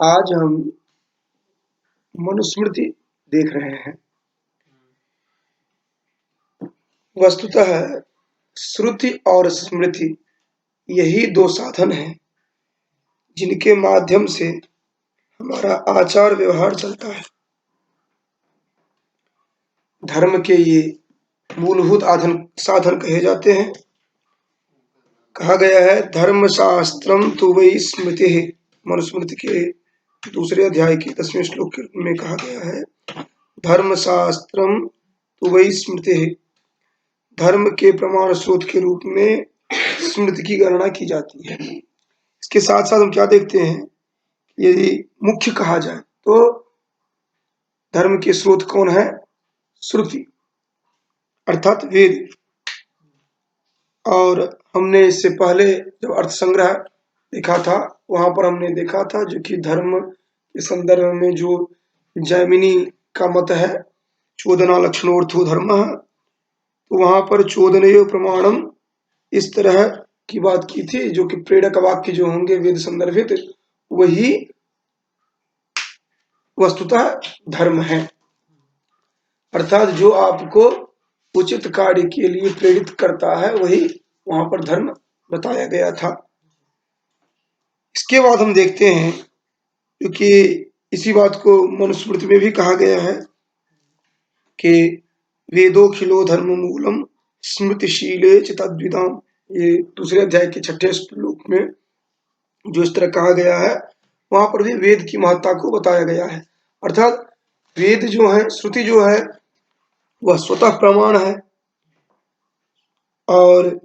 आज हम मनुस्मृति देख रहे हैं। वस्तुतः श्रुति और स्मृति यही दो साधन हैं जिनके माध्यम से हमारा आचार व्यवहार चलता है। धर्म के ये मूलभूत साधन कहे जाते हैं। कहा गया है धर्म शास्त्रम तु वै स्मृति। मनुस्मृति के दूसरे अध्याय के 10वें श्लोक में कहा गया है धर्म शास्त्रम तु वै स्मृति। धर्म के प्रमाण स्रोत के रूप में स्मृति की गणना की जाती है। इसके साथ साथ हम क्या देखते हैं, यदि मुख्य कहा जाए तो धर्म के स्रोत कौन है? श्रुति अर्थात वेद। और हमने इससे पहले जब अर्थ संग्रह देखा था वहां पर हमने देखा था जो कि धर्म के संदर्भ में जो जैमिनी का मत है चोदना लक्षणोर्थो धर्म, तो वहां पर चोदनयो प्रमाणम इस तरह की बात की थी, जो कि प्रेरक वाक्य जो होंगे वेद संदर्भित वही वस्तुतः धर्म है। अर्थात जो आपको उचित कार्य के लिए प्रेरित करता है वही वहां पर धर्म बताया गया था। इसके बाद हम देखते हैं क्योंकि इसी बात को मनुस्मृति में भी कहा गया है कि वेदोखिलो धर्म मूलम स्मृतिशीले चितद्विदाम। ये दूसरे अध्याय के 6ठे श्लोक में जो इस तरह कहा गया है वहां पर भी वेद की महत्ता को बताया गया है। अर्थात वेद जो है, श्रुति जो है वह स्वतः प्रमाण है और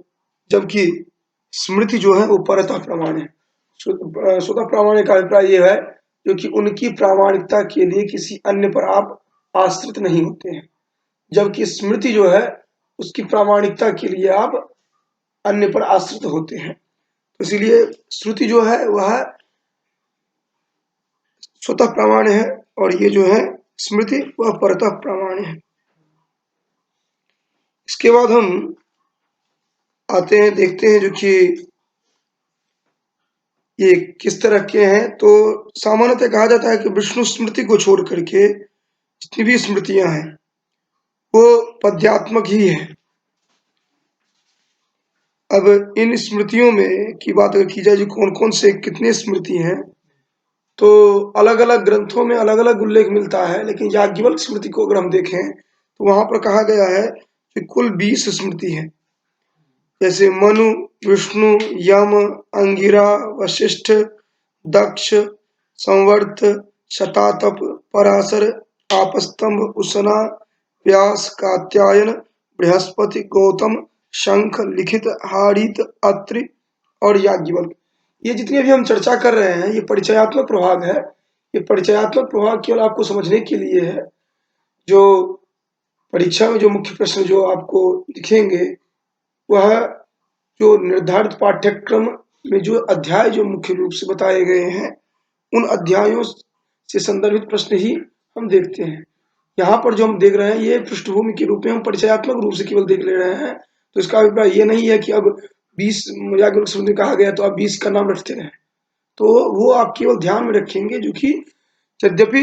जबकि स्मृति जो है वो परतः प्रमाण है। स्वतः प्रामाणिक का अभिप्राय यह है क्योंकि उनकी प्रामाणिकता के लिए किसी अन्य पर आप आश्रित नहीं होते हैं, जबकि स्मृति जो है उसकी प्रामाणिकता के लिए आप अन्य पर आश्रित होते हैं। तो इसलिए श्रुति जो है वह स्वतः प्रमाण है और ये जो है स्मृति वह परतः प्रमाण है। इसके बाद हम आते हैं, देखते हैं जो कि ये किस तरह के हैं। तो सामान्यतः कहा जाता है कि विष्णु स्मृति को छोड़ करके जितनी भी स्मृतियां हैं वो पद्यात्मक ही है। अब इन स्मृतियों में की बात अगर की जाए जो कौन कौन से कितने स्मृति हैं, तो अलग अलग ग्रंथों में अलग अलग उल्लेख मिलता है, लेकिन याज्ञवल्क्य स्मृति को अगर हम देखें तो वहां पर कहा गया है कि कुल 20 स्मृति है। जैसे मनु, विष्णु, यम, अंगिरा, वशिष्ठ, दक्ष, संवर्त, शतातप, पराशर, आपस्तंभ, उशना, व्यास, कात्यायन, बृहस्पति, गौतम, शंख, लिखित, हाड़ित, अत्रि और याज्ञवल्क्य। ये जितनी भी हम चर्चा कर रहे हैं ये परिचयात्मक प्रभाग है। ये परिचयात्मक प्रभाग केवल आपको समझने के लिए है। जो परीक्षा में जो मुख्य प्रश्न जो आपको दिखेंगे वह जो निर्धारित पाठ्यक्रम में जो अध्याय जो मुख्य रूप से बताए गए हैं उन अध्यायों से संदर्भित प्रश्न ही हम देखते हैं। यहाँ पर जो हम देख रहे हैं ये पृष्ठभूमि के रूप में हम परिचयात्मक रूप से केवल देख ले रहे हैं। तो इसका अभिप्राय ये नहीं है कि अब 20 याज्ञवल्क्य स्मृति कहा गया तो आप 20 का नाम रखते रहे, तो वो आप केवल ध्यान में रखेंगे जो कि यद्यपि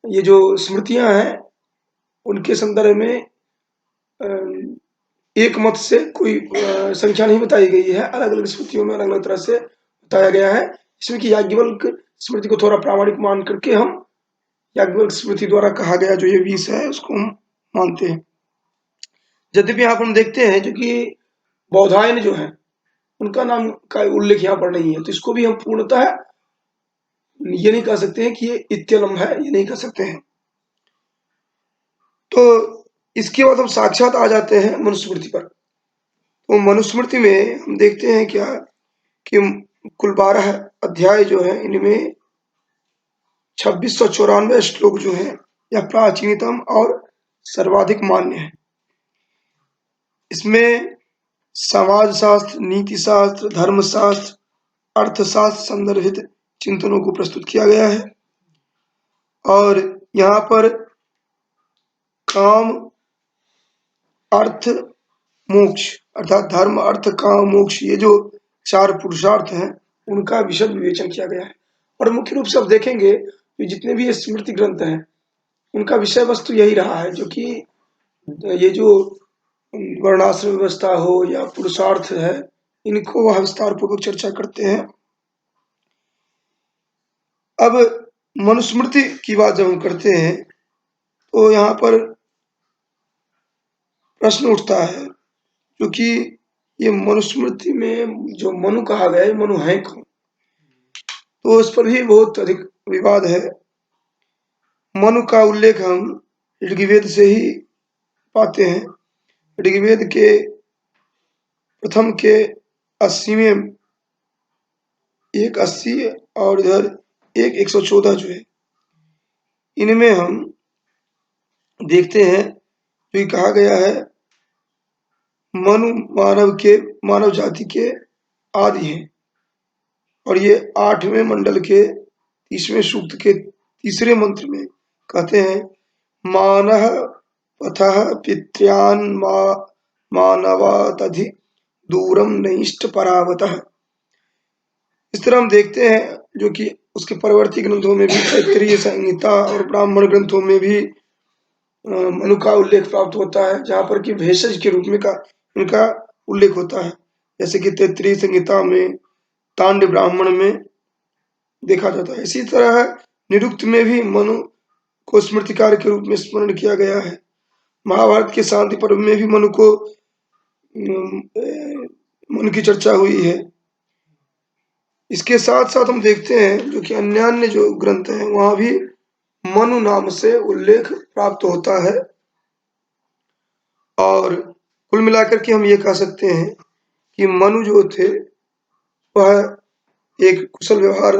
ये जो स्मृतियां हैं उनके संदर्भ में एक मत से कोई संख्या नहीं बताई गई है, अलग अलग स्मृतियों में अलग अलग तरह से बताया गया है। इसमें कि याज्ञवल्क्य स्मृति को थोड़ा प्रामाणिक मान करके हम याज्ञवल्क्य स्मृति द्वारा कहा गया जो ये 20 है उसको हम मानते हैं। यद्यपि यहाँ पर हम देखते हैं जो कि बौधायन जो है उनका नाम का उल्लेख यहाँ पर नहीं है, तो इसको भी हम पूर्णतः ये नहीं कह सकते हैं कि ये इत्यलम है, ये नहीं कह सकते हैं। तो इसके बाद हम साक्षात आ जाते हैं मनुस्मृति पर। तो मनुस्मृति में हम देखते हैं क्या कि कुल 12 अध्याय जो है इनमें 2694 श्लोक जो है यह प्राचीनतम और सर्वाधिक मान्य है। इसमें समाज शास्त्र, नीति शास्त्र, धर्मशास्त्र, अर्थशास्त्र संदर्भित चिंतनों को प्रस्तुत किया गया है। और यहाँ पर काम, अर्थ, मोक्ष अर्थात धर्म, अर्थ, काम, मोक्ष ये जो 4 पुरुषार्थ हैं उनका विशद विवेचन किया गया है। और मुख्य रूप से आप देखेंगे कि जितने भी ये स्मृति ग्रंथ हैं उनका विषय वस्तु यही रहा है, जो कि ये जो वर्णाश्रम व्यवस्था हो या पुरुषार्थ है, इनको वह विस्तार पूर्वक चर्चा करते हैं। अब मनुस्मृति की बात जब हम करते हैं तो यहाँ पर प्रश्न उठता है, क्योंकि ये मनुस्मृति में जो मनु कहा गया है, मनु है कौन? तो इस पर भी बहुत अधिक विवाद है। मनु का उल्लेख हम ऋग्वेद से ही पाते हैं। ऋग्वेद के प्रथम के 80वें 180 और इधर 114 जो है, इनमें हम देखते हैं जो कहा गया है मनु मानव जाति के आदि हैं। और ये 8वें मंडल के 30वें सूक्त के तीसरे मंत्र में कहते हैं, मानः पथः पित्र्यान् मानवादधि दूरम नैष्ठ परावतः। इस तरह हम देखते हैं जो कि उसके परवर्ती ग्रंथों में भी, तैत्तिरीय संहिता और ब्राह्मण ग्रंथों में भी मनु का उल्लेख प्राप्त होता है, जहाँ पर कि भेषज के रूप में इनका उल्लेख होता है। जैसे कि तैत्तिरीय संहिता में, तांड ब्राह्मण में देखा जाता है। इसी तरह निरुक्त में भी मनु को स्मृतिकार के रूप में स्मरण किया गया है। महाभारत के शांति पर्व में भी मनु की चर्चा हुई है। इसके साथ साथ हम देखते हैं जो कि अन्य जो ग्रंथ हैं वहां भी मनु नाम से उल्लेख प्राप्त होता है। और कुल मिलाकर के हम ये कह सकते हैं कि मनु जो थे वह एक कुशल व्यवहार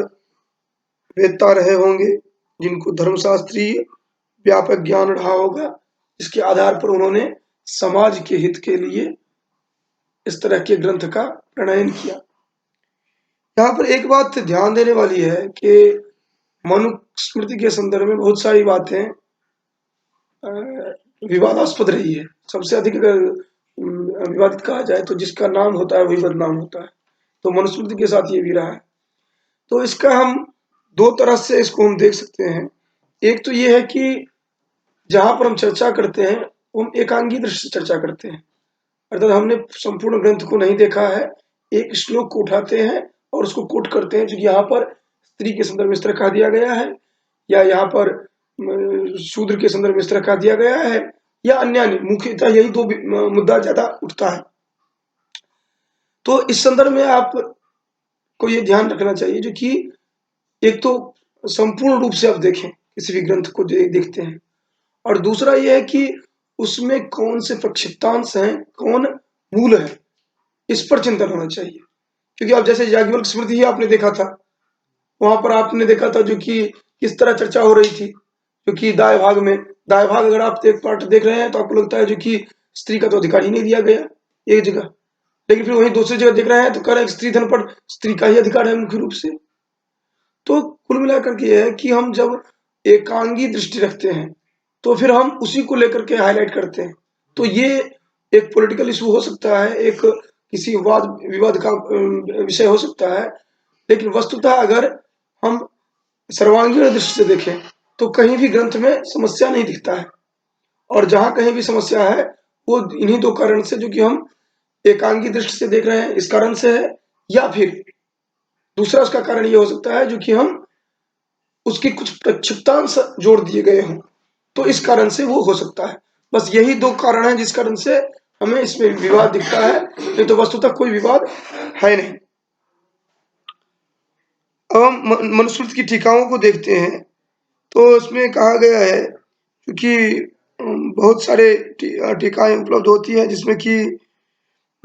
वेत्ता रहे होंगे, जिनको धर्मशास्त्रीय व्यापक ज्ञान रहा होगा, जिसके आधार पर उन्होंने समाज के हित के लिए इस तरह के ग्रंथ का प्रणयन किया। यहाँ पर एक बात ध्यान देने वाली है कि मनुस्मृति के संदर्भ में बहुत सारी बातें विवादास्पद रही है। सबसे अधिक अगर विवादित कहा जाए तो जिसका नाम होता है वही बदनाम होता है, तो मनुस्मृति के साथ ये भी रहा है। तो इसका हम दो तरह से इसको हम देख सकते हैं। एक तो ये है कि जहां पर हम चर्चा करते हैं हम एकांगी दृष्टि से चर्चा करते हैं, अर्थात हमने संपूर्ण ग्रंथ को नहीं देखा है, एक श्लोक को उठाते हैं और उसको कोट करते हैं, जो यहाँ पर स्त्री के संदर्भ में इस तरह कहा दिया गया है, या यहाँ पर शूद्र के संदर्भ में इस तरह कहा दिया गया है, या अन्य मुख्यतः यही दो मुद्दा ज्यादा उठता है। तो इस संदर्भ में आप को ये ध्यान रखना चाहिए जो कि एक तो संपूर्ण रूप से आप देखें किसी भी ग्रंथ को देखते हैं, और दूसरा यह है कि उसमें कौन से प्रक्षिप्तांश हैं, कौन मूल है, इस पर चिंतन होना चाहिए। क्योंकि आप जैसे याज्ञवल्क्य स्मृति ही आपने देखा था, वहां पर आपने देखा था जो कि किस तरह चर्चा हो रही थी, जो कि दाएं भाग अगर आप एक पार्ट देख रहे हैं तो आपको लगता है जो कि स्त्री का तो अधिकार ही नहीं दिया गया एक जगह, लेकिन फिर वहीं दूसरी जगह देख रहे हैं तो कह रहे हैं स्त्री धन पर स्त्री का ही अधिकार है मुख्य रूप से। तो कुल मिलाकर के यह है कि हम जब एकांगी दृष्टि रखते हैं तो फिर हम उसी को लेकर के हाईलाइट करते हैं। तो ये एक पॉलिटिकल इशू हो सकता है, एक किसी वाद विवाद का विषय हो सकता है, लेकिन वस्तुतः अगर हम सर्वांगीण दृष्टि से देखें तो कहीं भी ग्रंथ में समस्या नहीं दिखता है, और जहां कहीं भी समस्या है वो इन्हीं दो कारण से, जो कि हम एकांगी दृष्टि से देख रहे हैं इस कारण से है, या फिर दूसरा उसका कारण ये हो सकता है जो कि हम उसकी कुछ प्रक्षिप्तांश जोड़ दिए गए हों, तो इस कारण से वो हो सकता है। बस यही दो कारण हैं जिस कारण से हमें इसमें विवाद दिखता है, नहीं तो वस्तुतः कोई विवाद है नहीं। अब हम मनुस्मृति की टीकाओं को देखते हैं तो इसमें कहा गया है, क्योंकि बहुत सारे टीकाएं उपलब्ध होती हैं, जिसमें कि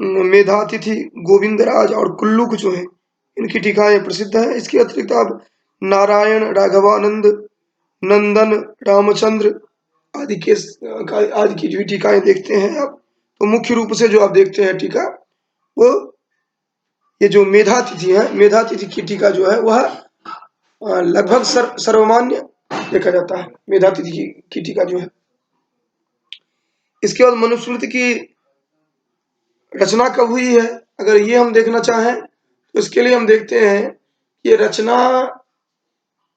मेधातिथि, गोविंदराज और कुल्लुक जो है इनकी टीकाएं प्रसिद्ध हैं। इसके अतिरिक्त आप नारायण, राघवानंद, नंदन, रामचंद्र आदि की जो टीकाएं देखते हैं आप, तो मुख्य रूप से जो आप देखते हैं टीका, वो ये जो मेधातिथि है, मेधातिथि की टीका जो है वह लगभग सर्वमान्य देखा जाता है, मेधातिथि की टीका जो है। इसके बाद मनुस्मृति की रचना कब हुई है, अगर ये हम देखना चाहें तो इसके लिए हम देखते हैं कि रचना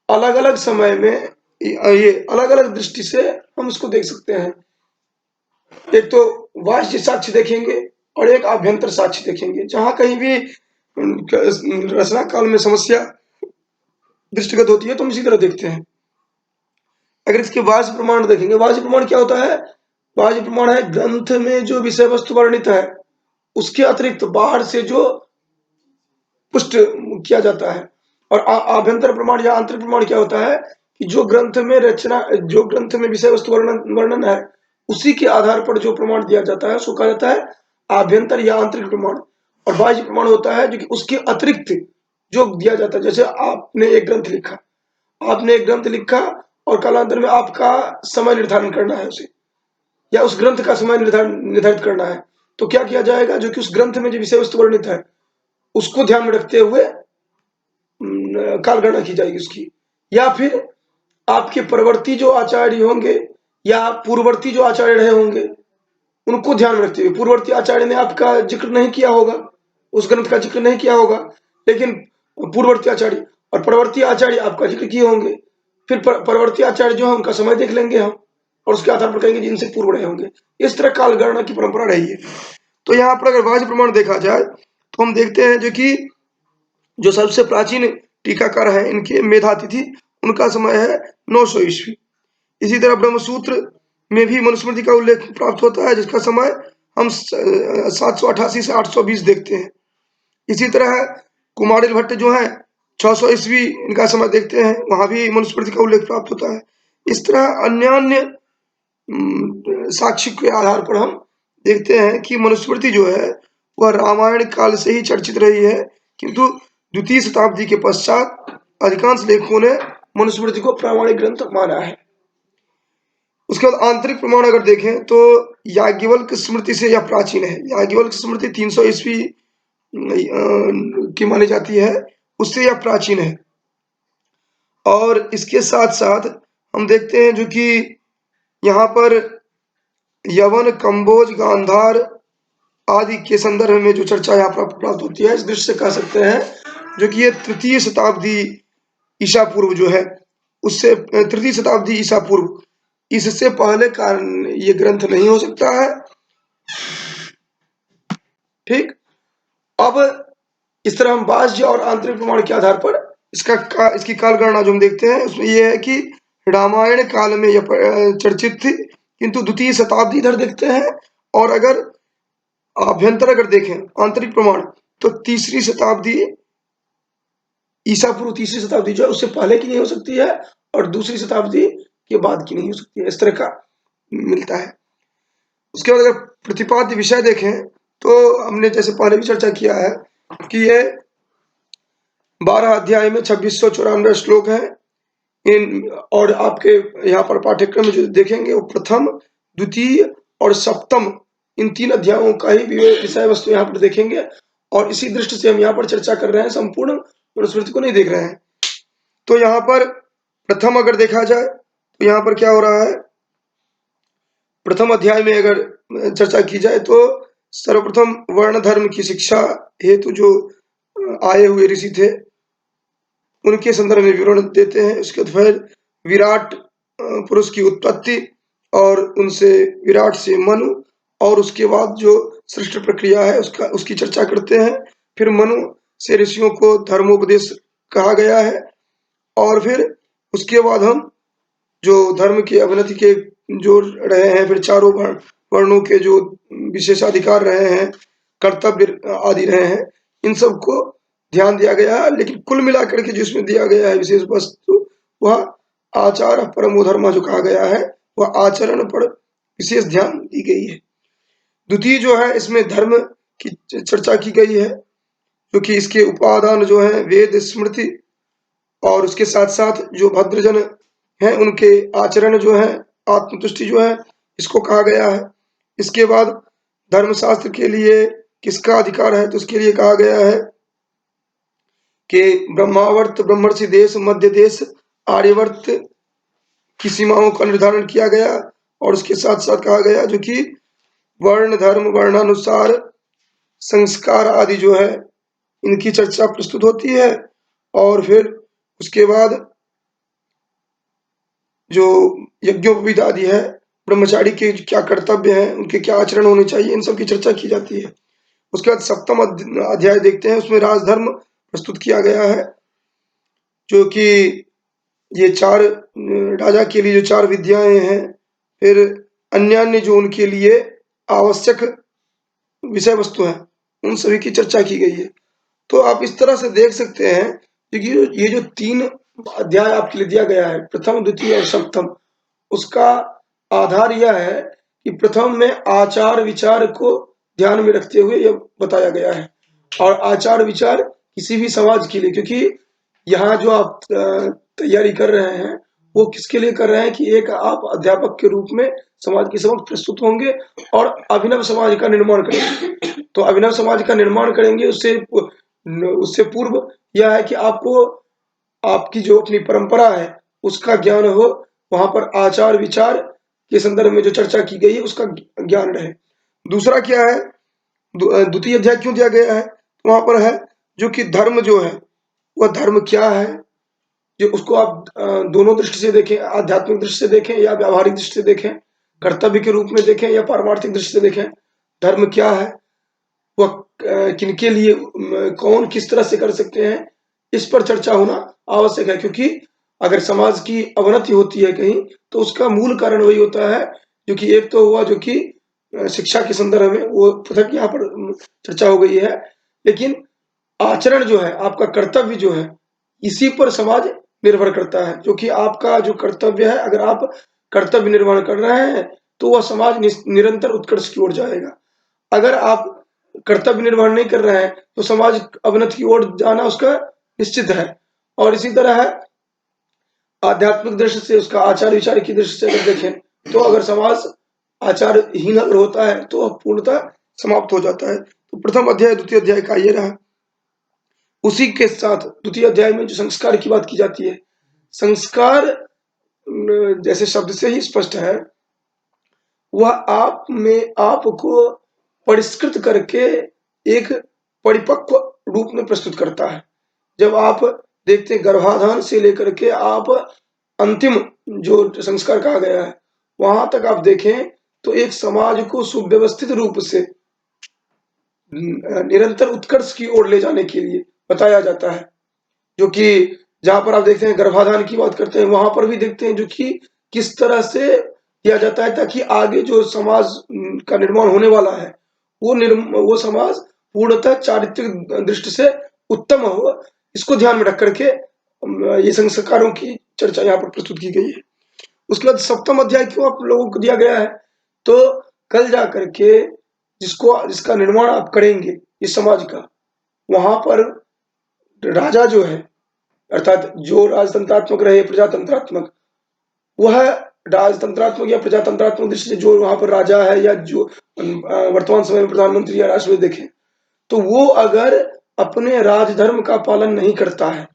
अलग अलग समय में ये अलग अलग दृष्टि से हम इसको देख सकते हैं। एक तो बाह्य साक्ष्य देखेंगे और एक आभ्यंतर साक्ष्य देखेंगे। जहां कहीं भी रचना काल में समस्या दृष्टिगत होती है तो हम इसी तरह देखते हैं। अगर इसके बाह्य प्रमाण देखेंगे, बाह्य प्रमाण क्या होता है? बाह्य प्रमाण है ग्रंथ में जो विषय वस्तु वर्णित है उसके अतिरिक्त बाहर से जो पुष्ट किया जाता है। और आभ्यंतर प्रमाण या आंतरिक प्रमाण क्या होता है कि जो ग्रंथ में रचना, जो ग्रंथ में विषय वस्तु वर्णन है उसी के आधार पर जो प्रमाण दिया जाता है उसको कहा जाता है आभ्यंतर या आंतरिक प्रमाण। और बाह्य प्रमाण होता है जो कि उसके अतिरिक्त जो दिया जाता है। जैसे आपने एक ग्रंथ लिखा, आपने एक ग्रंथ लिखा और कालांतर में आपका समय निर्धारण करना है उसे, या उस ग्रंथ का समय निर्धारित करना है, तो क्या किया जाएगा? जो कि उस ग्रंथ में जो विषय वस्तु वर्णित है उसको ध्यान में रखते हुए काल गणना की जाएगी उसकी। या फिर आपके परवर्ती जो आचार्य होंगे या पूर्ववर्ती जो आचार्य रहे होंगे उनको ध्यान में रखते हुए, पूर्ववर्ती आचार्य ने आपका जिक्र नहीं किया होगा, उस ग्रंथ का जिक्र नहीं किया होगा, लेकिन पूर्ववर्ती आचार्य और परवर्ती आचार्य आपका जिक्र किए होंगे। फिर परवर्ती आचार्य जो है उनका समय देख लेंगे हम और उसके आधार पर कहेंगे जिनसे पूर्व रहे होंगे। इस तरह काल गणना की परंपरा रही है। तो यहाँ पर अगर बाह्य प्रमाण देखा जाए तो हम देखते हैं जो कि जो सबसे प्राचीन टीकाकार है इनके मेधातिथि, उनका समय है 900 ईस्वी। इसी तरह ब्रह्मसूत्र में भी मनुस्मृति का उल्लेख प्राप्त होता है जिसका समय हम 788 से 820 देखते हैं। इसी तरह कुमारिल भट्ट जो है 600 ईस्वी इनका समय देखते हैं, वहां भी मनुस्मृति का उल्लेख प्राप्त होता है। इस तरह अन्य साक्ष्य के आधार पर हम देखते हैं कि मनुस्मृति जो है वह रामायण काल से ही चर्चित रही है, किंतु द्वितीय शताब्दी के पश्चात अधिकांश लेखकों ने मनुस्मृति को प्रामाणिक ग्रंथ माना है। उसके बाद आंतरिक प्रमाण अगर देखें तो याज्ञवल्क्य स्मृति से यह प्राचीन है। याज्ञवल्क्य स्मृति 300 ईस्वी की मानी जाती है, उससे यह प्राचीन है। और इसके साथ साथ हम देखते हैं जो कि यहाँ पर यवन, कंबोज, गांधार आदि के संदर्भ में जो चर्चा यहाँ प्राप्त होती है, इस दृश्य से कह सकते हैं जो कि ये तृतीय शताब्दी ईसा पूर्व जो है उससे, तृतीय शताब्दी ईसा पूर्व, इससे पहले का ये ग्रंथ नहीं हो सकता है। ठीक, अब इस तरह हम बाह्य और आंतरिक प्रमाण के आधार पर इसकी काल गणना जो हम देखते हैं उसमें यह है कि रामायण काल में यह चर्चित थी, किंतु द्वितीय शताब्दी इधर देखते हैं। और अगर आभ्यंतर अगर देखें आंतरिक प्रमाण तो तीसरी शताब्दी ईसा पूर्व, तीसरी शताब्दी जो है उससे पहले की नहीं हो सकती है और दूसरी शताब्दी के बाद की नहीं हो सकती है, इस तरह का मिलता है। उसके बाद अगर प्रतिपाद्य विषय देखें तो हमने जैसे पहले भी चर्चा किया है कि ये 12 अध्याय में 2694 श्लोक हैं इन, और आपके यहाँ पर पाठ्यक्रम में जो देखेंगे वो प्रथम, द्वितीय और सप्तम इन 3 अध्यायों का ही विषय वस्तु यहाँ पर देखेंगे। और इसी दृष्टि से हम यहाँ पर चर्चा कर रहे हैं, संपूर्ण मनुस्मृति को नहीं देख रहे हैं। तो यहाँ पर प्रथम अगर देखा जाए तो यहाँ पर क्या हो रहा है, प्रथम अध्याय में अगर चर्चा की जाए तो सर्वप्रथम वर्ण धर्म की शिक्षा हेतु जो आए हुए ऋषि थे उनके संदर्भ में विवरण देते हैं। उसके बाद फिर विराट पुरुष की उत्पत्ति और उनसे विराट से मनु, और उसके बाद जो सृष्टि प्रक्रिया है उसकी चर्चा करते हैं। फिर मनु से ऋषियों को धर्मोपदेश कहा गया है। और फिर उसके बाद हम जो धर्म की अवनति के जो रहे हैं, फिर चारों वर्णों के जो विशेषाधिकार रहे हैं, कर्तव्य आदि रहे हैं, इन सब को ध्यान दिया गया है। लेकिन कुल मिलाकर के जिसमें दिया गया है विशेष वस्तु वह आचार परमो धर्म जो कहा गया है वह आचरण पर विशेष ध्यान दी गई है। द्वितीय जो है इसमें धर्म की चर्चा की गई है, क्योंकि इसके उपादान जो है वेद, स्मृति और उसके साथ साथ जो भद्रजन है उनके आचरण जो है, आत्मतुष्टि जो है, इसको कहा गया है। इसके बाद धर्मशास्त्र के लिए किसका अधिकार है तो उसके लिए कहा गया है कि ब्रह्मावर्त, ब्रह्मर्षि देश, मध्य देश, आर्यवर्त की सीमाओं का निर्धारण किया गया। और उसके साथ साथ कहा गया जो कि वर्ण धर्म, वर्णानुसार संस्कार आदि जो है इनकी चर्चा प्रस्तुत होती है। और फिर उसके बाद जो यज्ञोपवीत आदि है, ब्रह्मचारी के क्या कर्तव्य हैं, उनके क्या आचरण होने चाहिए, इन सब की चर्चा की जाती है। उसके बाद सप्तम अध्याय देखते हैं, उसमें राजधर्म प्रस्तुत किया गया है, जो कि ये चार राजा के लिए जो चार विद्याएं हैं, फिर अन्य अन्य जो उनके लिए आवश्यक विषय वस्तु है, उन सभी की चर्चा की गई है। तो आप इस तरह से देख सकते हैं कि ये जो तीन अध्याय आपके लिए दिया गया है, प्रथम, द्वितीय और सप्तम, उसका आधार यह है कि प्रथम में आचार विचार को ध्यान में रखते हुए यह बताया गया है। और आचार विचार किसी भी समाज के लिए, क्योंकि यहाँ जो आप तैयारी कर रहे हैं वो किसके लिए कर रहे हैं कि एक आप अध्यापक के रूप में समाज के समक्ष प्रस्तुत होंगे और अभिनव समाज का निर्माण करेंगे। तो अभिनव समाज का निर्माण करेंगे, उससे उससे पूर्व यह है कि आपको आपकी जो अपनी परंपरा है उसका ज्ञान हो, वहां पर आचार विचार के संदर्भ में जो चर्चा की गई है उसका ज्ञान रहे। दूसरा क्या है, द्वितीय अध्याय क्यों दिया गया है, वहां पर है जो कि धर्म जो है, वह धर्म क्या है, जो उसको आप दोनों दृष्टि से देखें, आध्यात्मिक दृष्टि से देखें या व्यावहारिक दृष्टि से देखें, कर्तव्य के रूप में देखें या पारमार्थिक दृष्टि से देखें। धर्म क्या है, वह किनके लिए, कौन किस तरह से कर सकते हैं, इस पर चर्चा होना आवश्यक है। क्योंकि अगर समाज की अवनति होती है कहीं, तो उसका मूल कारण वही होता है, जो कि एक तो हुआ जो कि शिक्षा के संदर्भ में वो पृथक यहाँ पर चर्चा हो गई है, लेकिन आचरण जो है, आपका कर्तव्य जो है, इसी पर समाज निर्भर करता है। जो कि आपका जो कर्तव्य है, अगर आप कर्तव्य निर्वहन कर रहे हैं तो वह समाज निरंतर उत्कर्ष की ओर जाएगा। अगर आप कर्तव्य निर्वहन नहीं कर रहे हैं तो समाज अवनति की ओर जाना उसका निश्चित है। और इसी तरह है आध्यात्मिक दृष्टि से, उसका आचार विचार की दृष्टि से अगर देखें, तो अगर समाज आचारहीन अगर होता है तो वह पूर्णतः समाप्त हो जाता है। तो प्रथम अध्याय द्वितीय अध्याय का ये रहा। उसी के साथ द्वितीय अध्याय में जो संस्कार की बात की जाती है, संस्कार जैसे शब्द से ही स्पष्ट है, वह आप में आपको परिष्कृत करके एक परिपक्व रूप में प्रस्तुत करता है। जब आप देखते हैं गर्भाधान से लेकर के आप अंतिम जो संस्कार कहा गया है वहां तक आप देखें, तो एक समाज को सुव्यवस्थित रूप से निरंतर उत्कर्ष की ओर ले जाने के लिए बताया जाता है। जो कि जहां पर आप देखते हैं गर्भाधान की बात करते हैं, वहां पर भी देखते हैं जो कि किस तरह से किया जाता है, ताकि आगे जो समाज का निर्माण होने वाला है वो समाज पूर्णतः चारित्रिक दृष्टि से उत्तम हो, इसको ध्यान में रख करके ये संस्कारों की चर्चा यहाँ पर प्रस्तुत की गई है। उसके बाद सप्तम अध्याय क्यों आप लोगों को दिया गया है, तो कल जा करके जिसका निर्माण आप करेंगे इस समाज का, वहां पर राजा जो है, अर्थात जो राजतंत्रात्मक रहे प्रजातंत्रात्मक, वह राजतंत्रात्मक या प्रजातंत्रात्मक दृष्टि से जो वहां पर राजा है या जो वर्तमान समय में प्रधानमंत्री या राष्ट्रपति देखें, तो वो अगर अपने राजधर्म का पालन नहीं करता है,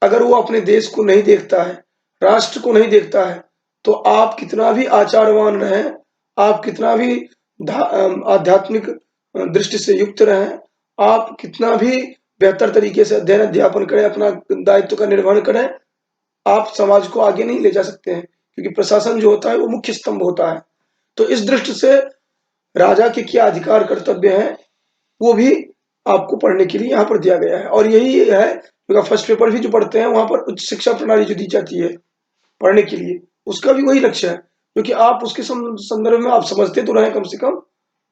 अगर वो अपने देश को नहीं देखता है, राष्ट्र को नहीं देखता है, तो आप कितना भी आचारवान रहें, आप कितना भी आध्यात्मिक दृष्टि से युक्त रहें, आप कितना भी बेहतर तरीके से अध्ययन अध्यापन करें, अपना दायित्व का निर्वहन करें, आप समाज को आगे नहीं ले जा सकते हैं। क्योंकि प्रशासन जो होता है वो मुख्य स्तंभ होता है। तो इस दृष्टि से राजा के क्या अधिकार कर्तव्य हैं, वो भी आपको पढ़ने के लिए यहाँ पर दिया गया है। और यही है, फर्स्ट पेपर भी जो पढ़ते हैं वहां पर उच्च शिक्षा प्रणाली जो दी जाती है पढ़ने के लिए, उसका भी वही लक्ष्य है। क्योंकि आप उसके संदर्भ में आप समझते तो रहे, कम से कम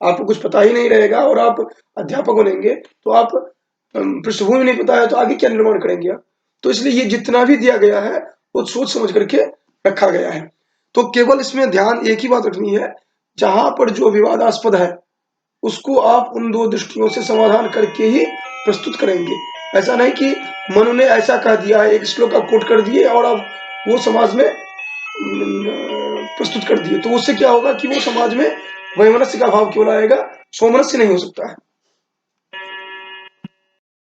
आपको कुछ पता ही नहीं रहेगा और आप अध्यापक बनेंगे तो आप पृष्ठभूमि नहीं पता है तो आगे क्या निर्माण करेंगे आप। तो इसलिए ये जितना भी दिया गया है वो सोच समझ करके रखा गया है। तो केवल इसमें ध्यान एक ही बात रखनी है, जहां पर जो विवादास्पद है उसको आप उन दो दृष्टियों से समाधान करके ही प्रस्तुत करेंगे। ऐसा नहीं कि मनु ने ऐसा कह दिया है, एक श्लोक आप कोट कर दिए और अब वो समाज में प्रस्तुत कर दिए, तो उससे क्या होगा कि वो समाज में वैमनस्य का भाव केवल आएगा, सोमनस्य नहीं हो सकता है।